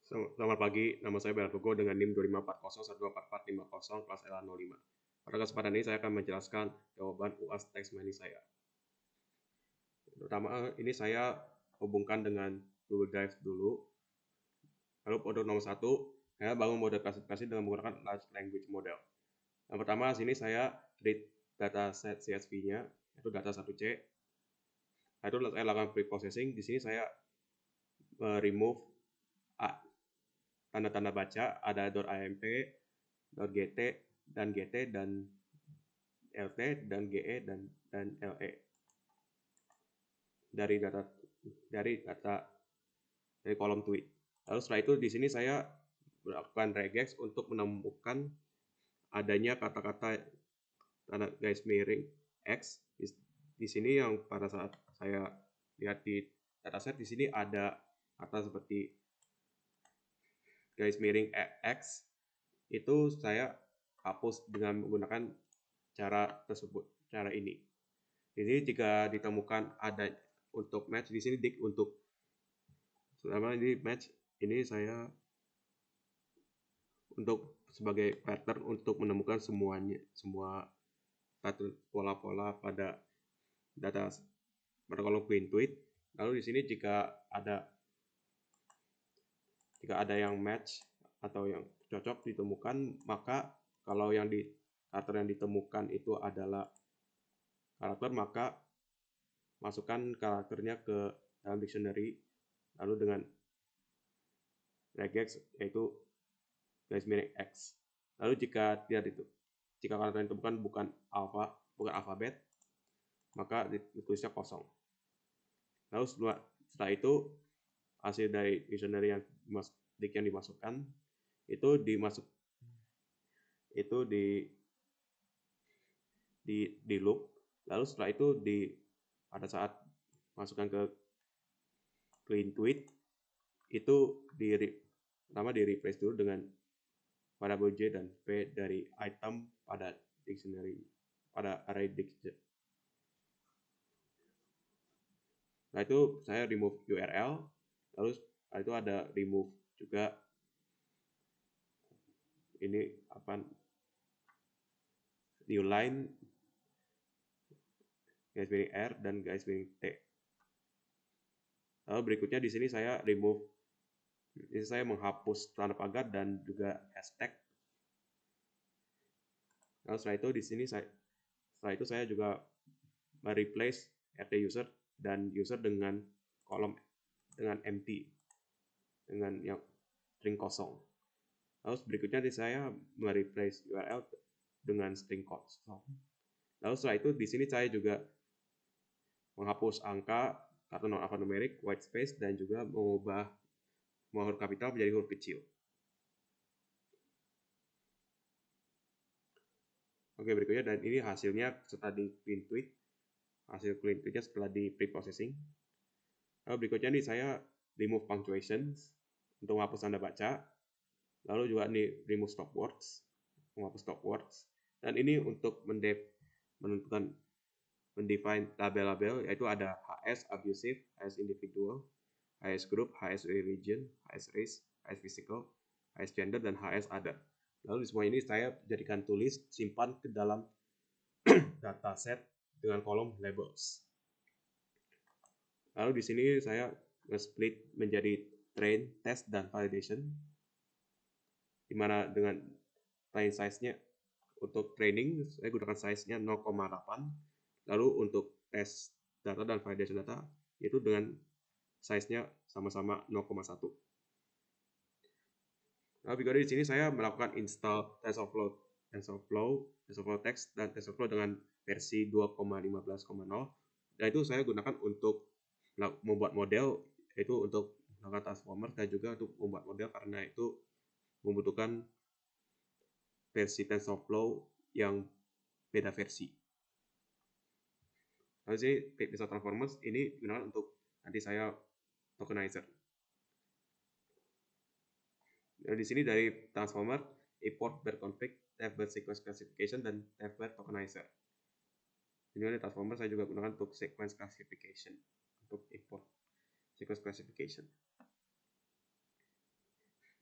Selamat pagi, nama saya Bertogo dengan NIM 254012445 kelas LA05. Pada kesempatan ini saya akan menjelaskan jawaban UAS teks mining saya. Pertama, ini saya hubungkan dengan Google Drive dulu. Lalu untuk nomor 1, saya bangun model klasifikasi dengan menggunakan Large Language Model. Yang pertama, sini saya read dataset CSV-nya, yaitu data 1C. Lalu saya lakukan pre-processing. Di sini saya remove tanda-tanda baca, ada .amp, .gt, dan gt, dan lt, dan ge, dan le dari kolom tweet. Lalu setelah itu di sini saya melakukan regex untuk menemukan adanya kata-kata tanda garis miring x di sini, yang pada saat saya lihat di dataset di sini ada kata seperti garis miring x, itu saya hapus dengan menggunakan cara tersebut, cara ini. Jadi jika ditemukan ada untuk match di sini untuk selama ini match ini saya untuk sebagai pattern untuk menemukan semua pola-pola pada data pada kolom clean tweet. Lalu di sini jika ada yang match atau yang cocok ditemukan, maka kalau karakter yang ditemukan itu adalah karakter, maka masukkan karakternya ke dalam dictionary, lalu dengan regex yaitu garis miring x. Lalu jika karakter yang ditemukan bukan alfabet, maka ditulisnya kosong. Lalu setelah itu hasil dari dictionary yang dimasukkan itu di loop. Lalu setelah itu pada saat masukkan ke clean tweet itu pertama di replace dulu dengan variabel j dan p dari item pada dictionary, pada array dictionary. Nah, itu saya remove URL, lalu itu ada remove juga ini new line, garis miring R, dan garis miring T. Lalu berikutnya di sini saya menghapus tanda pagar dan juga hashtag. Lalu setelah itu di sini saya juga mereplace rt user dan user dengan kolom dengan empty, dengan yang string kosong. Lalu berikutnya saya mereplace URL dengan string kosong. Lalu setelah itu di sini saya juga menghapus angka atau non alphanumeric, white space, dan juga mengubah huruf kapital menjadi huruf kecil. Oke, berikutnya, dan ini hasilnya setelah di clean tweet. Hasil clean tweetnya setelah di pre-processing. Lalu berikutnya nih saya remove punctuations untuk menghapus tanda baca. Lalu juga nih remove stop words, menghapus stop words. Dan ini untuk mendefine label-label, yaitu ada HS abusive, HS individual, HS group, HS religion, HS race, HS physical, HS gender, dan HS other. Lalu semua ini saya jadikan tulis, simpan ke dalam dataset dengan kolom labels. Lalu di sini saya split menjadi train, test, dan validation, dimana dengan train size-nya untuk training saya gunakan size-nya 0,8, lalu untuk test data dan validation data itu dengan size-nya sama-sama 0,1. Nah, berikutnya di sini saya melakukan install TensorFlow text dan TensorFlow dengan versi 2,15,0, dan itu saya gunakan untuk membuat model, yaitu untuk melakukan transformer dan juga untuk membuat model, karena itu membutuhkan versi TensorFlow yang beda versi. Lalu sih bisa transformers ini digunakan untuk nanti saya tokenizer. Nah, di sini dari transformer import config, tablet sequence classification, dan tablet tokenizer. Ini dari transformer saya juga gunakan untuk sequence classification, untuk import sequence classification.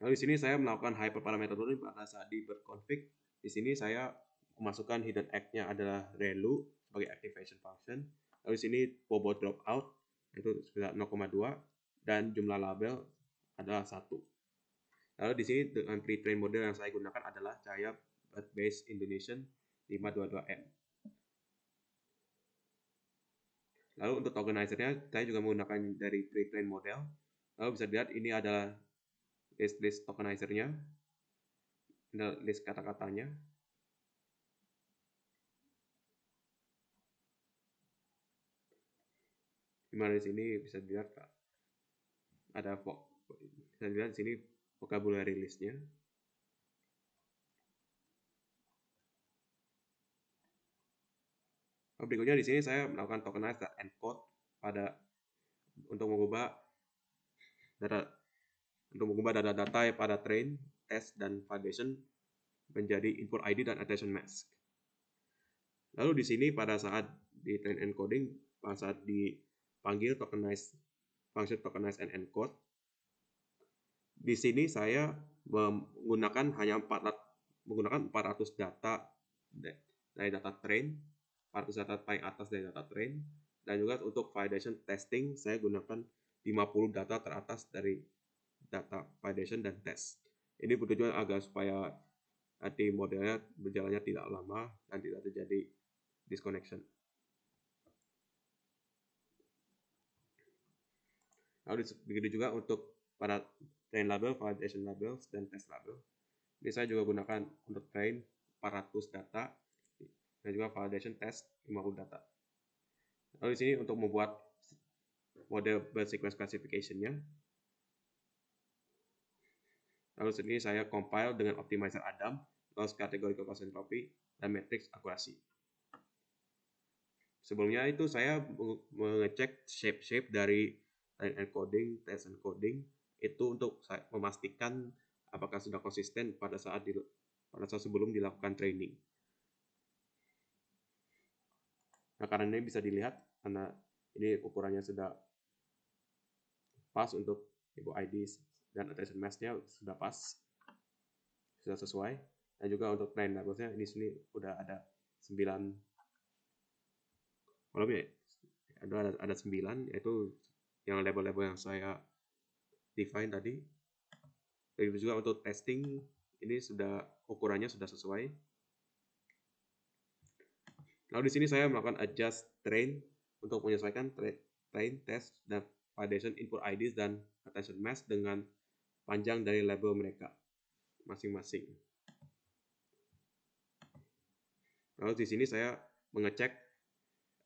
Lalu di sini saya melakukan hyperparameter tuning pada saat di berkonfig. Di sini saya memasukkan hidden egg-nya adalah relu sebagai activation function. Lalu di sini bobo dropout itu sekitar 0,2 dan jumlah label adalah 1. Lalu di sini dengan pre-train model yang saya gunakan adalah Cahaya Base Indonesian 522M. Lalu untuk tokenizer-nya saya juga menggunakan dari pre-train model. Lalu bisa dilihat ini adalah list tokenizer-nya, list kata-katanya. Dimana di sini bisa dilihat ada bisa dilihat di sini vocabulary list-nya. Berikutnya di sini saya melakukan tokenize dan encode untuk mengubah data pada train, test, dan validation menjadi input ID dan attention mask. Lalu di sini pada saat di train encoding, pada saat dipanggil tokenize function tokenize and encode, di sini saya menggunakan 400 data dari data train, 400 data paling atas dari data train, dan juga untuk validation testing saya gunakan 50 data teratas dari data validation dan test. Ini bertujuan agar supaya nanti modelnya berjalannya tidak lama dan tidak terjadi disconnection. Lalu begitu juga untuk pada train label, validation labels, dan test label. Ini saya juga gunakan untuk train 400 data dan juga validation test 50 data. Lalu di sini untuk membuat model sequence classification-nya. Lalu sini saya compile dengan optimizer Adam, loss categorical cross entropy, dan matrix akurasi. Sebelumnya itu saya mengecek shape dari line encoding, test encoding itu untuk memastikan apakah sudah konsisten pada saat sebelum dilakukan training. Nah, karena ini bisa dilihat karena ini ukurannya sudah pas untuk ibu ID dan attention mask-nya sudah pas, sudah sesuai, dan juga untuk train labels-nya ini sini udah ada 9 kolomnya, ada 9 yaitu yang label-label yang saya define tadi. Begitu juga untuk testing ini sudah ukurannya sudah sesuai. Lalu di sini saya melakukan adjust train untuk menyesuaikan train, test, dan validation input IDs dan attention mask dengan panjang dari label mereka masing-masing. Lalu di sini saya mengecek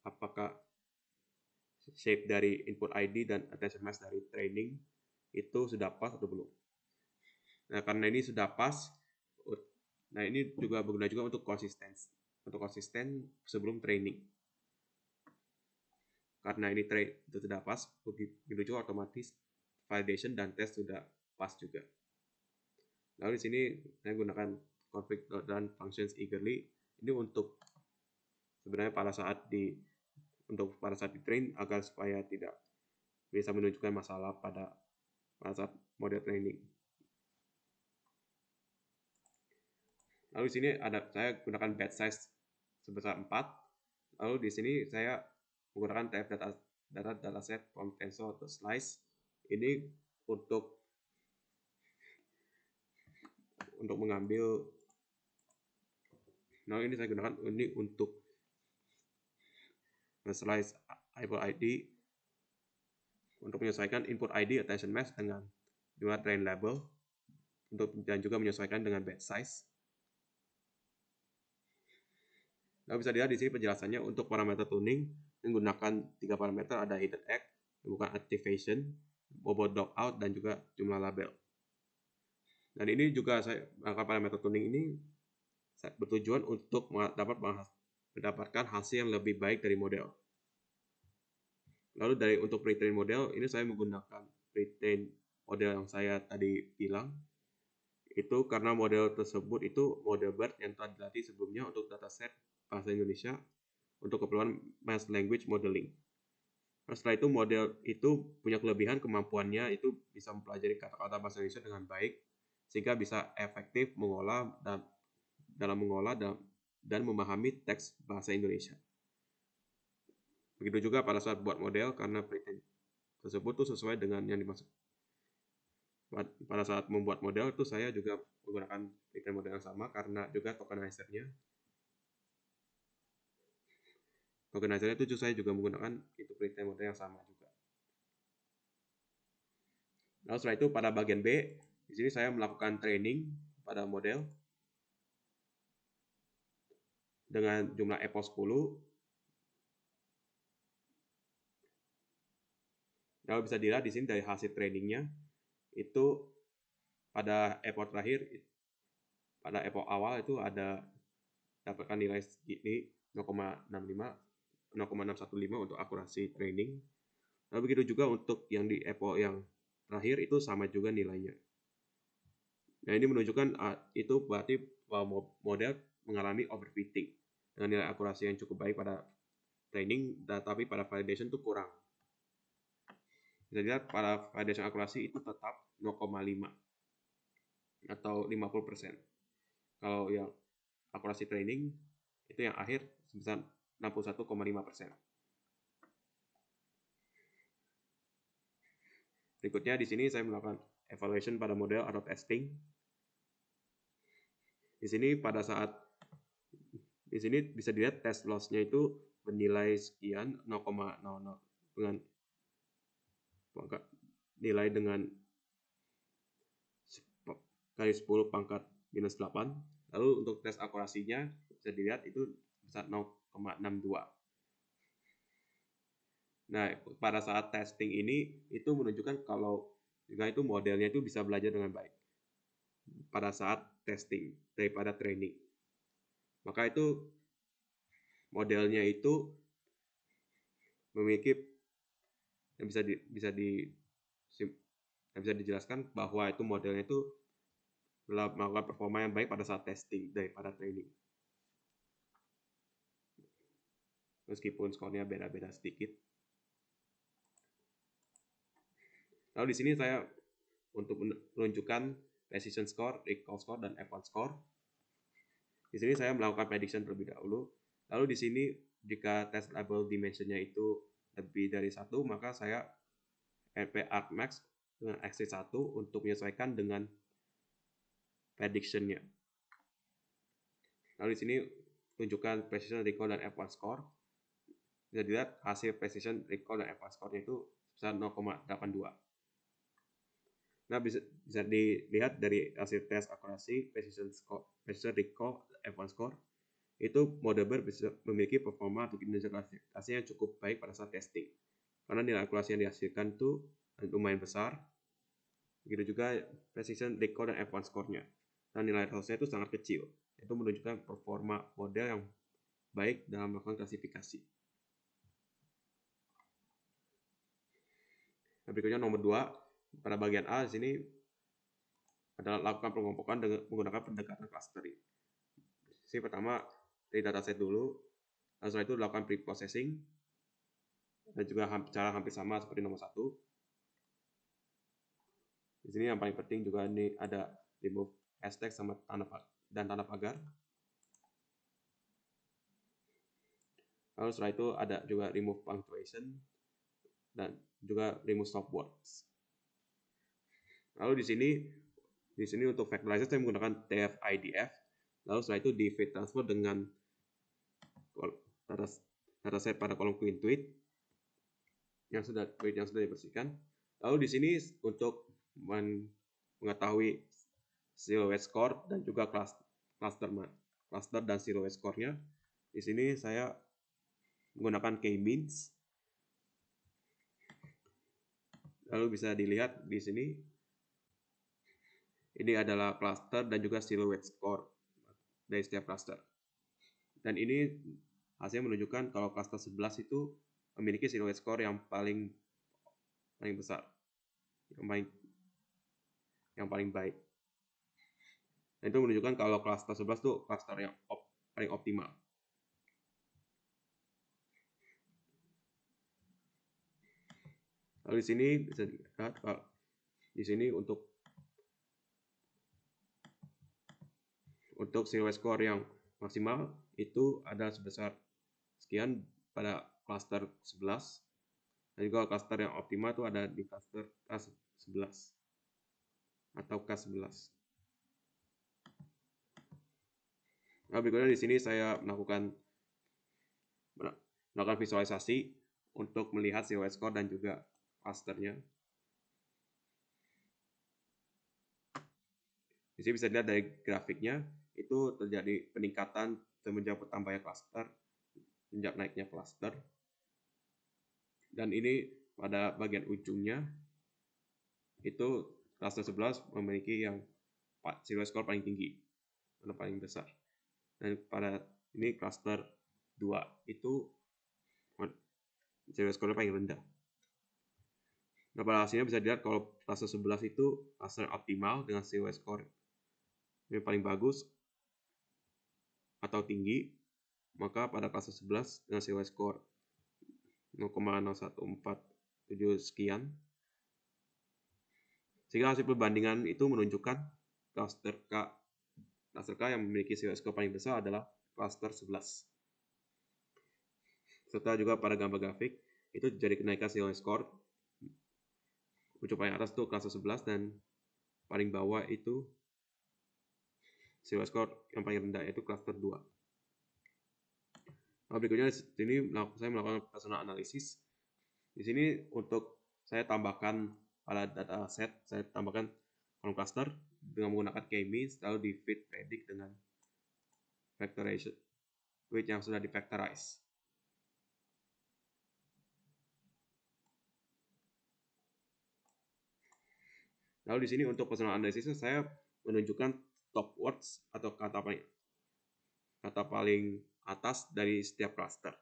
apakah shape dari input ID dan attention mask dari training itu sudah pas atau belum. Nah, karena ini sudah pas, nah ini juga berguna juga untuk konsisten sebelum training. Karena ini itu sudah pas, begitu juga otomatis validation dan test sudah pas juga. Lalu di sini saya gunakan config dan functions eagerly ini untuk sebenarnya pada saat di train agar supaya tidak bisa menunjukkan masalah pada saat model training. Lalu di sini saya gunakan batch size sebesar 4. Lalu di sini saya menggunakan TF dataset from tensor to slice. Ini untuk mengambil. Nah, ini saya gunakan ini untuk slice input ID untuk menyesuaikan input ID attention mask dengan jumlah train label dan juga menyesuaikan dengan batch size. Nah, bisa dilihat di sini penjelasannya untuk parameter tuning menggunakan 3 parameter, ada hidden egg, bukan activation, bobo dropout, dan juga jumlah label. Dan ini juga saya parameter tuning ini bertujuan untuk mendapatkan hasil yang lebih baik dari model. Lalu untuk pre-train model ini saya menggunakan pre-train model yang saya tadi bilang. Itu karena model tersebut itu model BERT yang telah dilatih sebelumnya untuk dataset bahasa Indonesia untuk keperluan mass language modeling. Nah, setelah itu model itu punya kelebihan kemampuannya itu bisa mempelajari kata-kata bahasa Indonesia dengan baik sehingga bisa efektif dalam mengolah dan memahami teks bahasa Indonesia. Begitu juga pada saat buat model, karena penelitian tersebut tuh sesuai dengan yang dimaksud. Pada saat membuat model itu saya juga menggunakan penelitian model yang sama, karena juga tokenizer-nya itu saya juga menggunakan itu penelitian model yang sama juga. Lalu setelah itu pada bagian B, di sini saya melakukan training pada model dengan jumlah EPO 10. Lalu bisa dilihat di sini dari hasil trainingnya itu pada EPO terakhir, pada EPO awal itu ada dapatkan nilai segini 0,615 untuk akurasi training. Lalu begitu juga untuk yang di EPO yang terakhir itu sama juga nilainya. Nah, ini menunjukkan itu berarti bahwa model mengalami overfitting dengan nilai akurasi yang cukup baik pada training, tapi pada validation itu kurang. Bisa dilihat pada validation akurasi itu tetap 0,5 atau 50%. Kalau yang akurasi training itu yang akhir sebesar 61,5%. Berikutnya di sini saya melakukan evaluation pada model atau testing. Di sini bisa dilihat test loss-nya itu bernilai sekian 0,00 dengan nilai dengan kali 10 pangkat minus 8. Lalu untuk tes akurasinya bisa dilihat itu bisa 0,62. Nah, pada saat testing ini itu menunjukkan kalau juga itu modelnya itu bisa belajar dengan baik pada saat testing daripada training. Maka itu modelnya itu memiliki yang bisa dijelaskan bahwa itu modelnya itu melakukan performa yang baik pada saat testing daripada training. Meskipun skornya beda-beda sedikit. Lalu di sini saya untuk menunjukkan precision score, recall score, dan F1 score. Di sini saya melakukan prediction terlebih dahulu. Lalu di sini jika test label dimensionnya itu lebih dari 1, maka saya NP argmax dengan X1 untuk menyesuaikan dengan prediction-nya. Lalu di sini tunjukkan precision, recall, dan F1 score. Bisa dilihat hasil precision, recall, dan F1 score-nya itu sebesar 0,82. Nah, bisa dilihat dari hasil tes akurasi, precision recall, F1 score, itu Model bisa memiliki performa atau kinerja klasifikasi yang cukup baik pada saat testing. Karena nilai akurasi yang dihasilkan itu lumayan besar. Begitu juga precision recall dan F1 score-nya. Dan nilai loss-nya itu sangat kecil. Itu menunjukkan performa model yang baik dalam melakukan klasifikasi. Nah, berikutnya nomor 2. Pada bagian A di sini adalah lakukan pengompokan dengan menggunakan pendekatan clustering. Di sini pertama dari dataset dulu, lalu setelah itu lakukan pre-processing, dan juga cara hampir sama seperti nomor 1. Di sini yang paling penting juga ini ada remove hashtag sama tanda pagar. Lalu setelah itu ada juga remove punctuation dan juga remove stopwords. Lalu di sini untuk factorizer saya menggunakan TF-IDF. Lalu setelah itu di feed transfer dengan dataset pada kolom queen tweet yang sudah dibersihkan. Lalu di sini untuk mengetahui silhouette score dan juga cluster dan silhouette score-nya, di sini saya menggunakan K-means. Lalu bisa dilihat di sini ini adalah cluster dan juga silhouette score dari setiap cluster. Dan ini hasilnya menunjukkan kalau cluster 11 itu memiliki silhouette score yang paling besar, yang paling baik. Dan itu menunjukkan kalau cluster 11 itu cluster yang paling optimal. Lalu di sini bisa dilihat di sini untuk Untuk COS score yang maksimal itu ada sebesar sekian pada cluster 11. Dan juga cluster yang optimal itu ada di cluster K11 atau K11. Nah, berikutnya di sini saya melakukan visualisasi untuk melihat COS score dan juga clusternya. Di sini bisa dilihat dari grafiknya, itu terjadi peningkatan semenjak bertambahnya cluster, sejak naiknya cluster. Dan ini pada bagian ujungnya, itu cluster 11 memiliki yang COS score paling tinggi, atau paling besar. Dan pada ini cluster 2 itu COS score paling rendah. Nah, pada hasilnya bisa dilihat kalau cluster 11 itu cluster optimal dengan COS score yang paling bagus atau tinggi, maka pada cluster 11 dengan COS score 0,0147 sekian. Sehingga hasil perbandingan itu menunjukkan cluster K yang memiliki COS score paling besar adalah cluster 11. Serta juga pada gambar grafik itu jadi kenaikan COS score. Ujung paling atas itu cluster 11 dan paling bawah itu COS score yang paling rendah yaitu cluster 2. Nah, berikutnya di sini saya melakukan personal analysis. Di sini untuk saya tambahkan pada dataset, saya tambahkan kolom cluster dengan menggunakan k-means lalu di fit predict dengan factorization weight yang sudah difactorize. Lalu di sini untuk personal analysis saya menunjukkan top words atau kata paling atas dari setiap cluster.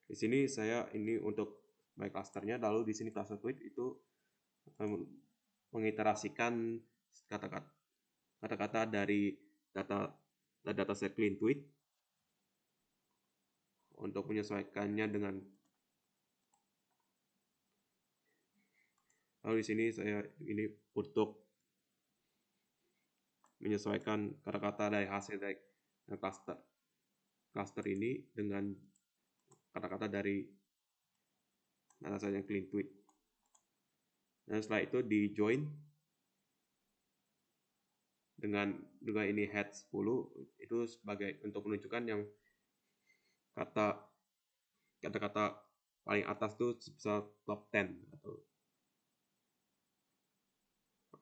Di sini saya ini untuk by clusternya, lalu di sini cluster tweet itu mengiterasikan kata-kata dari dataset clean tweet untuk menyesuaikannya dengan. Lalu di sini saya ini untuk menyesuaikan kata-kata dari hasil dari cluster ini dengan kata-kata dari dataset yang clean tweet. Dan setelah itu di join dengan ini head 10 itu sebagai untuk menunjukkan yang kata-kata paling atas itu sebesar top 10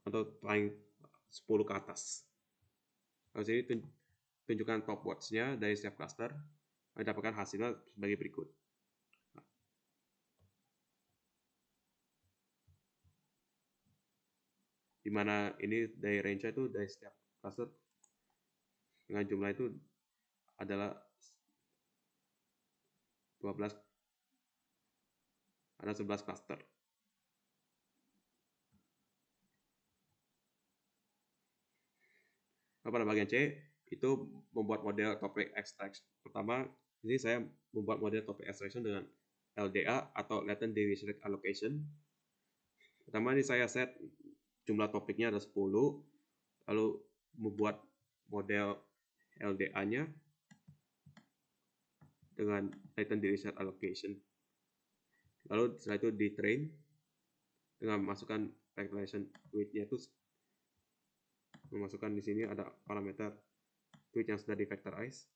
atau paling 10 ke atas. Lalu sini tunjukkan top words-nya dari setiap cluster. Kita dapatkan hasilnya sebagai berikut. Di mana ini dari range itu dari setiap cluster dengan jumlah itu adalah 12, ada 11 cluster. Nah, pada bagian C itu membuat model topic extraction. Pertama, ini saya membuat model topic extraction dengan LDA atau Latent Daily Select Allocation. Pertama ini saya set jumlah topiknya ada 10, lalu membuat model LDA-nya dengan Latent Daily Select Allocation. Lalu setelah itu di train dengan memasukkan factorization weight-nya itu memasukkan di sini ada parameter weight yang sudah di-factorize.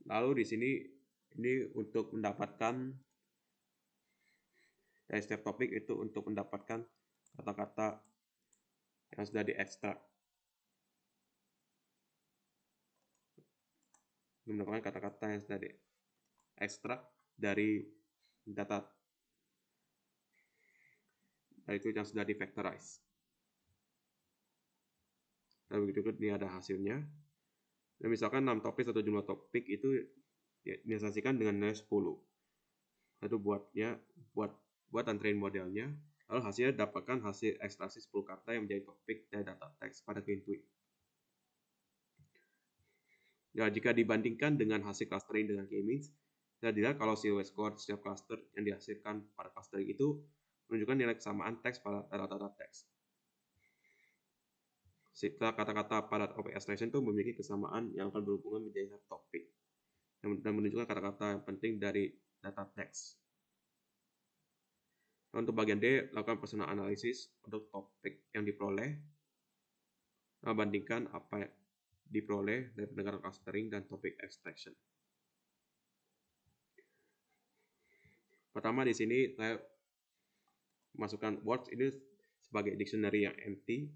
Lalu di sini ini untuk mendapatkan dari setiap topik itu untuk mendapatkan kata-kata yang sudah diekstrak. Mendapatkan kata-kata yang sudah diekstrak dari data itu yang sudah di-factorize. Dan begitu ini ada hasilnya. Dan misalkan 6 topik atau jumlah topik itu diasosiasikan dengan nilai 10. Itu buat train modelnya. Lalu hasilnya dapatkan hasil ekstraksi 10 kata yang menjadi topik dari data teks pada clean tweet. Ya, jika dibandingkan dengan hasil clustering dengan k-means, kita dilihat kalau COS score setiap cluster yang dihasilkan pada clustering itu menunjukkan nilai kesamaan teks pada data teks. Kata-kata pada topik extraction itu memiliki kesamaan yang akan berhubungan menjadi satu topik dan menunjukkan kata-kata yang penting dari data teks. Untuk bagian D, lakukan personal analysis untuk topik yang diperoleh, bandingkan apa yang diperoleh dari pendengaran clustering dan topik extraction. Pertama di sini saya masukkan words ini sebagai dictionary yang empty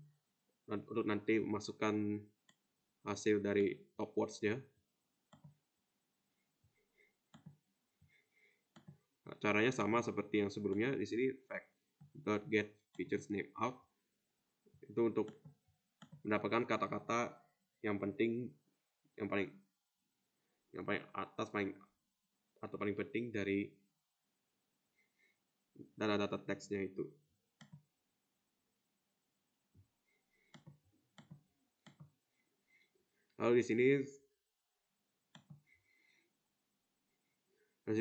untuk nanti masukkan hasil dari top words-nya. Caranya sama seperti yang sebelumnya. Di sini fact.get features name out itu untuk mendapatkan kata-kata yang penting, yang paling atas, paling penting dari data teksnya itu. Lalu di sini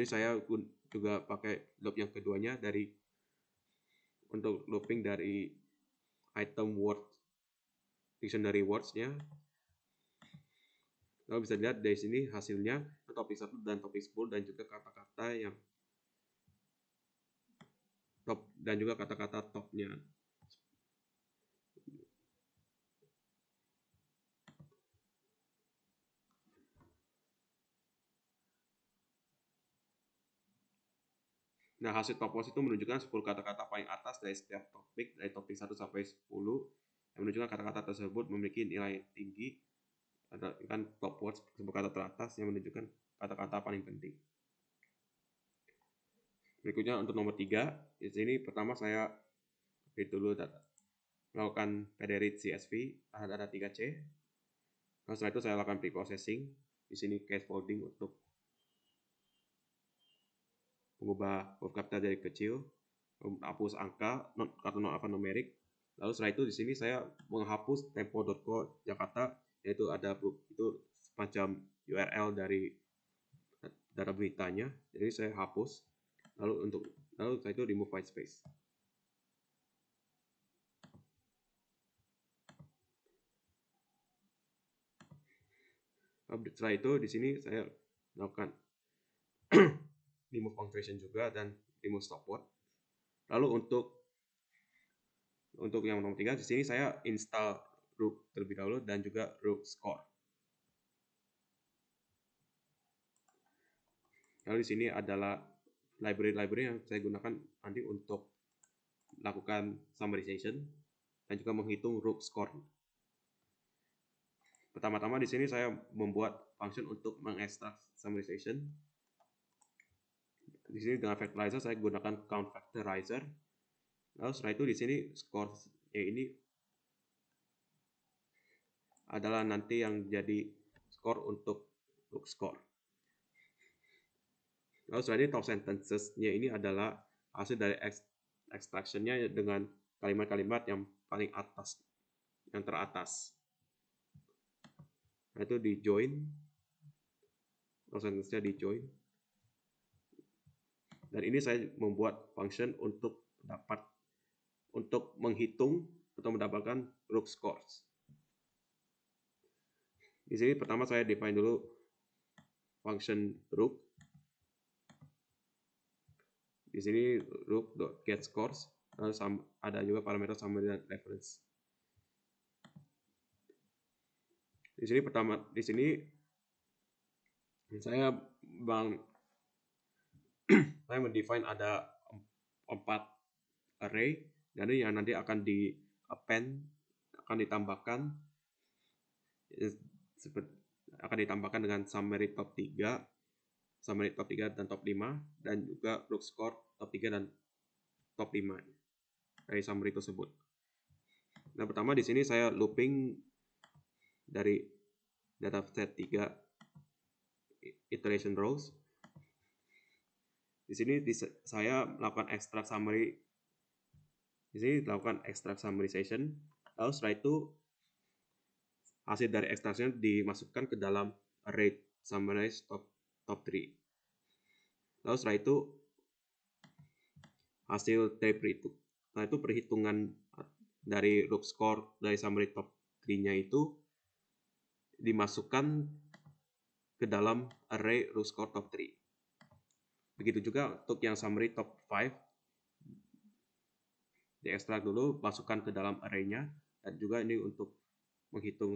saya juga pakai loop yang keduanya untuk looping dari item word dictionary words-nya. Lalu bisa dilihat dari sini hasilnya topik 1 dan topik 10 dan juga kata-kata yang top dan juga kata-kata topnya. Nah, hasil top words itu menunjukkan 10 kata-kata paling atas dari setiap topik, dari topik 1 sampai 10, yang menunjukkan kata-kata tersebut memiliki nilai tinggi. Kan top words 10 kata teratas yang menunjukkan kata-kata paling penting. Berikutnya untuk nomor 3, di sini pertama saya dulu melakukan pdread CSV ada 3C. Nah, setelah itu saya lakukan pre-processing. Di sini case folding untuk mengubah huruf kapital dari kecil, menghapus angka kartu non-alphanumerik. Lalu setelah itu di sini saya menghapus tempo.co Jakarta, yaitu ada itu semacam URL dari data beritanya. Jadi saya hapus. Lalu setelah itu remove white space. Setelah itu di sini saya melakukan remove punctuation juga dan remove stop word. Lalu untuk yang nomor 3 di sini saya install Rook terlebih dahulu dan juga Rook Score. Lalu di sini adalah library yang saya gunakan nanti untuk lakukan summarization dan juga menghitung Rook Score. Pertama-tama di sini saya membuat function untuk mengekstrak summarization. Di sini dengan factorizer saya gunakan count factorizer. Lalu setelah itu di sini score ini adalah nanti yang jadi score untuk Rook Score. Lalu setelah ini top sentences-nya ini adalah hasil dari extraction-nya dengan kalimat-kalimat yang paling atas, yang teratas. Nah, itu di join, top sentence-nya di join. Dan ini saya membuat function untuk menghitung atau mendapatkan Rook Scores. Di sini pertama saya define dulu function Rook. Di sini Rook.getScores, lalu ada juga parameter summary dan reference. Di sini saya saya mendefine ada 4 array dan ini yang nanti akan ditambahkan dengan summary top 3 dan top 5 dan juga Rook Score top 3 dan top 5 dari summary tersebut. Nah, pertama di sini saya looping dari dataset 3 iteration rows. Di sini saya melakukan extract summary. Di sini dilakukan extract summarization. Lalu setelah itu hasil dari extraction dimasukkan ke dalam array summarize top 3. Lalu setelah itu hasil dari perhitungan dari root score dari summary top 3-nya itu dimasukkan ke dalam array root score top 3. Begitu juga untuk yang summary top 5, diekstrak dulu, masukkan ke dalam array-nya, dan juga ini untuk menghitung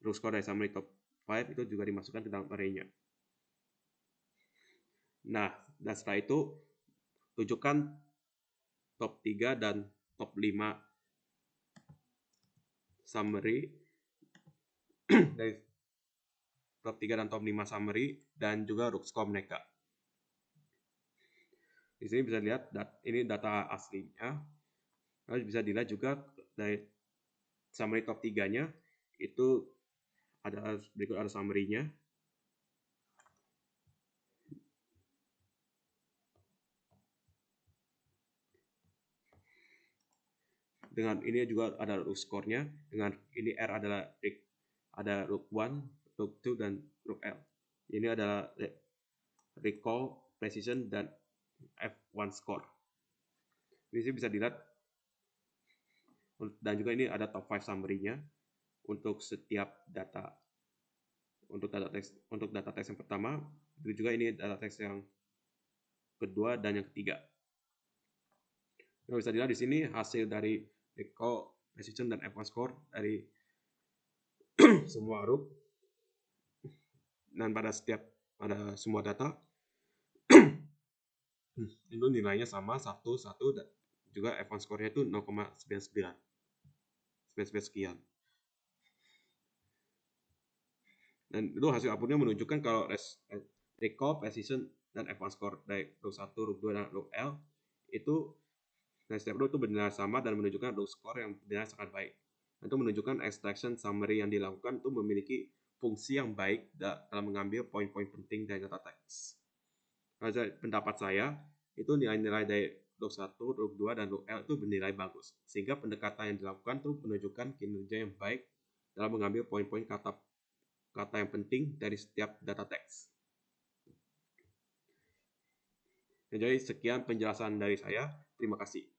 root score dari summary top 5 itu juga dimasukkan ke dalam array-nya. Nah, dan setelah itu tunjukkan top 3 dan top 5 summary dari top 3 dan top 5 summary dan juga root score mereka. Di sini bisa lihat ini data aslinya. Lalu bisa dilihat juga dari summary top 3-nya itu berikut ada summary-nya. Dengan ini juga ada root score-nya. Dengan ini R adalah ada root 1, root 2 dan root L. Ini adalah recall, precision dan F1 score. Di sini bisa dilihat, dan juga ini ada top 5 summary-nya untuk setiap data. Untuk data teks yang pertama, itu juga ini data teks yang kedua dan yang ketiga. Nah, bisa dilihat di sini hasil dari recall, precision dan F1 score dari semua root dan pada semua data itu nilainya sama 1 dan juga F1 score-nya itu 0,99 sekian. Dan itu hasil outputnya menunjukkan kalau recall, precision dan F1 score dari root 1, root 2 dan root L itu dari setiap root itu bernilai sama dan menunjukkan root score yang bernilai sangat baik. Itu menunjukkan extraction summary yang dilakukan itu memiliki fungsi yang baik dalam mengambil poin-poin penting dari data teks. Pendapat saya, itu nilai-nilai dari root 1, root 2, dan root L itu bernilai bagus. Sehingga pendekatan yang dilakukan itu menunjukkan kinerja yang baik dalam mengambil poin-poin kata yang penting dari setiap data teks. Jadi sekian penjelasan dari saya. Terima kasih.